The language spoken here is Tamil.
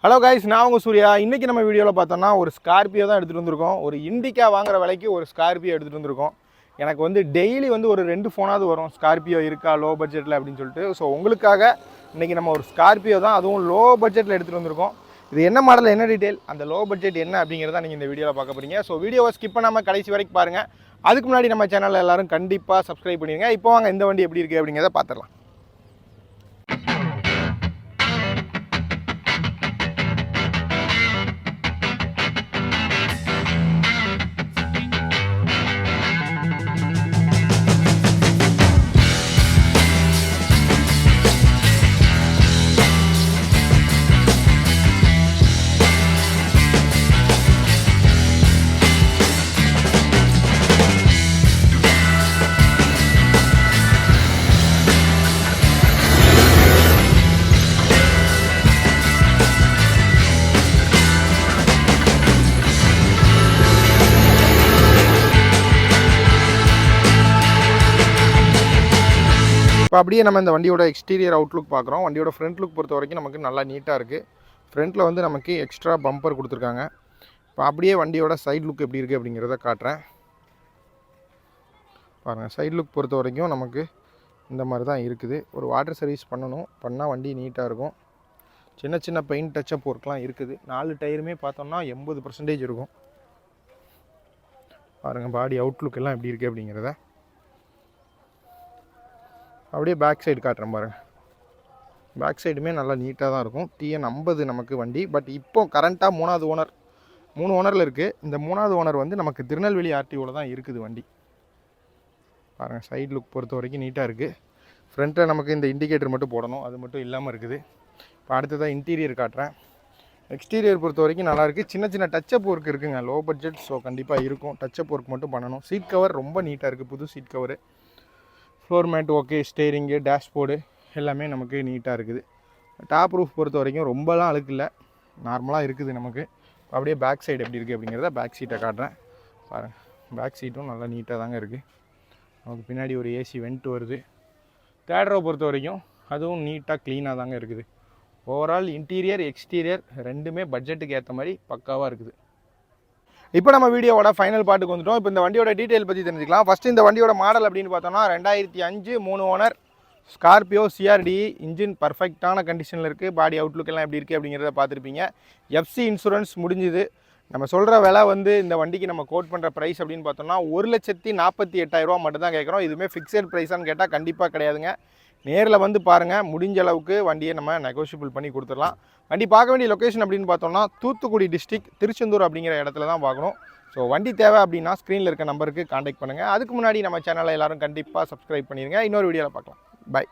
ஹலோ கைஸ், நான் உங்கள் சூர்யா. இன்றைக்கி நம்ம வீடியோவில் பார்த்தோம்னா ஒரு ஸ்கார்பியோ தான் எடுத்துகிட்டு வந்திருக்கோம். ஒரு இண்டிகா வாங்குற விலைக்கு ஒரு ஸ்கார்பியோ எடுத்துகிட்டு வந்திருக்கோம். எனக்கு வந்து டெய்லி வந்து ஒரு 2 ஃபோனாவது வரும், ஸ்கார்பியோ இருக்கா லோ பட்ஜெட்டில் அப்படின்னு சொல்லிட்டு. ஸோ உங்களுக்காக இன்றைக்கி நம்ம ஒரு ஸ்கார்பியோ தான், அதுவும் லோ பட்ஜெட்டில் எடுத்துகிட்டு வந்திருக்கோம். இது என்ன மாடல், என்ன டீட்டெயில், அந்த லோ பட்ஜெட் என்ன அப்படிங்கிறத நீங்கள் இந்த வீடியோவில் பார்க்க போகிறீங்க. ஸோ வீடியோவை ஸ்கிப் பண்ணாமல் கடைசி வரைக்கும் பாருங்கள். அதுக்கு முன்னாடி நம்ம சேனலில் எல்லோரும் கண்டிப்பாக சப்ஸ்கிரைப் பண்ணிடுங்க. இப்போ வாங்க இந்த வண்டி எப்படி இருக்குது அப்படிங்கிறத பார்த்துடலாம். இப்போ அப்படியே நம்ம இந்த வண்டியோட எக்ஸ்டீரியர் அவுட்லுக் பார்க்குறோம். வண்டியோட ஃப்ரண்ட் லுக் பொறுத்த வரைக்கும் நமக்கு நல்லா நீட்டாக இருக்குது. ஃப்ரண்ட்டில் வந்து நமக்கு எக்ஸ்ட்ரா பம்பர் கொடுத்துருக்காங்க. இப்போ அப்படியே வண்டியோட சைட் லுக் எப்படி இருக்குது அப்படிங்கிறத காட்டுறேன் பாருங்கள். சைட் லுக் பொறுத்த வரைக்கும் நமக்கு இந்த மாதிரி தான் இருக்குது. ஒரு வாட்டர் சர்வீஸ் பண்ணால் வண்டி நீட்டாக இருக்கும். சின்ன சின்ன பெயிண்ட் டச்சப் ஒர்க்லாம் இருக்குது. 4 டயருமே பார்த்தோம்னா 80% இருக்கும். பாருங்கள் பாடி அவுட்லுக் எல்லாம் எப்படி இருக்குது அப்படிங்கிறத. அப்படியே பேக் சைடு காட்டுறேன் பாருங்கள். பேக் சைடுமே நல்லா நீட்டாக தான் இருக்கும். TN 50 நமக்கு வண்டி. பட் இப்போ கரண்ட்டாக 3வது ஓனர், 3 ஓனரில் இருக்குது. இந்த 3வது ஓனர் வந்து நமக்கு திருநெல்வேலி RTOவில் தான் இருக்குது வண்டி. பாருங்கள் சைடு லுக் பொறுத்த வரைக்கும் நீட்டாக இருக்குது. ஃப்ரண்ட்டில் நமக்கு இந்த இண்டிகேட்டர் மட்டும் போடணும், அது மட்டும் இல்லாமல் இருக்குது. இப்போ அடுத்ததாக இன்டீரியர் காட்டுறேன். எக்ஸ்டீரியர் பொறுத்த வரைக்கும் நல்லாயிருக்கு. சின்ன சின்ன டச்சப் ஒர்க் இருக்குங்க, லோ பட்ஜெட். ஸோ கண்டிப்பாக இருக்கும், டச்சப் ஒர்க் மட்டும் பண்ணணும். சீட் கவர் ரொம்ப நீட்டாக இருக்குது, புது seat cover. Floor mat okay, steering, dashboard எல்லாமே நமக்கு நீட்டாக இருக்குது. டாப் ரூஃப் பொறுத்த வரைக்கும் ரொம்பலாம் அழுக்கு இல்லை, நார்மலாக இருக்குது நமக்கு. அப்படியே பேக் சைடு எப்படி இருக்குது அப்படிங்கிறத பேக் சீட்டை காட்டுறேன் பாருங்கள். பேக் சீட்டும் நல்லா நீட்டாக தாங்க இருக்குது. நமக்கு பின்னாடி ஒரு AC வெண்ட் வருது. தேர்ட் ரோ பொறுத்த வரைக்கும் அதுவும் நீட்டாக க்ளீனாக தாங்க இருக்குது. ஓவரால் இன்டீரியர் எக்ஸ்டீரியர் ரெண்டுமே பட்ஜெட்டுக்கு ஏற்ற மாதிரி பக்காவாக இருக்குது. இப்போ நம்ம வீடியோவோட ஃபைனல் பார்ட்டுக்கு வந்துட்டோம். இப்போ இந்த வண்டியோட டீட்டெயில் பற்றி தெரிஞ்சுக்கலாம். ஃபஸ்ட்டு இந்த வண்டியோட மாடல் அப்படின்னு பார்த்தோம்னா 2005 3 ஓனர் ஸ்கார்பியோ CRD. இன்ஜின் பர்ஃபெக்டான கண்டிஷனில் இருக்குது. பாடி அவுட்லுக் எல்லாம் எப்படி இருக்குது அப்படிங்கிறத பார்த்துருப்பீங்க. FC இன்சூரன்ஸ் முடிஞ்சுது. நம்ம சொல்கிற விலை வந்து இந்த வண்டிக்கு நம்ம கோட் பண்ணுற ப்ரைஸ் அப்படின்னு பார்த்தோம்னா 1,48,000 மட்டும் தான் கேட்குறோம். இதுவுமே ஃபிக்ஸட் ப்ரைஸான்னு கேட்டால் கண்டிப்பாக கிடையாதுங்க. நேரில் வந்து பாருங்கள், முடிஞ்ச அளவுக்கு வண்டியை நம்ம நெகோஷியபிள் பண்ணி கொடுத்துடலாம். வண்டி பார்க்க வேண்டிய லொக்கேஷன் அப்படின்னு பார்த்தோம்னா தூத்துக்குடி டிஸ்ட்ரிக்ட் திருச்செந்தூர் அப்படிங்கிற இடத்துல தான் பார்க்கணும். ஸோ வண்டி தேவை அப்படின்னா ஸ்க்ரீனில் இருக்க நம்பருக்கு காண்டாக்ட் பண்ணுங்கள். அதுக்கு முன்னாடி நம்ம சேனலை எல்லோரும் கண்டிப்பாக சப்ஸ்கிரைப் பண்ணிடுங்க. இன்னொரு வீடியோவில் பார்க்கலாம். பை.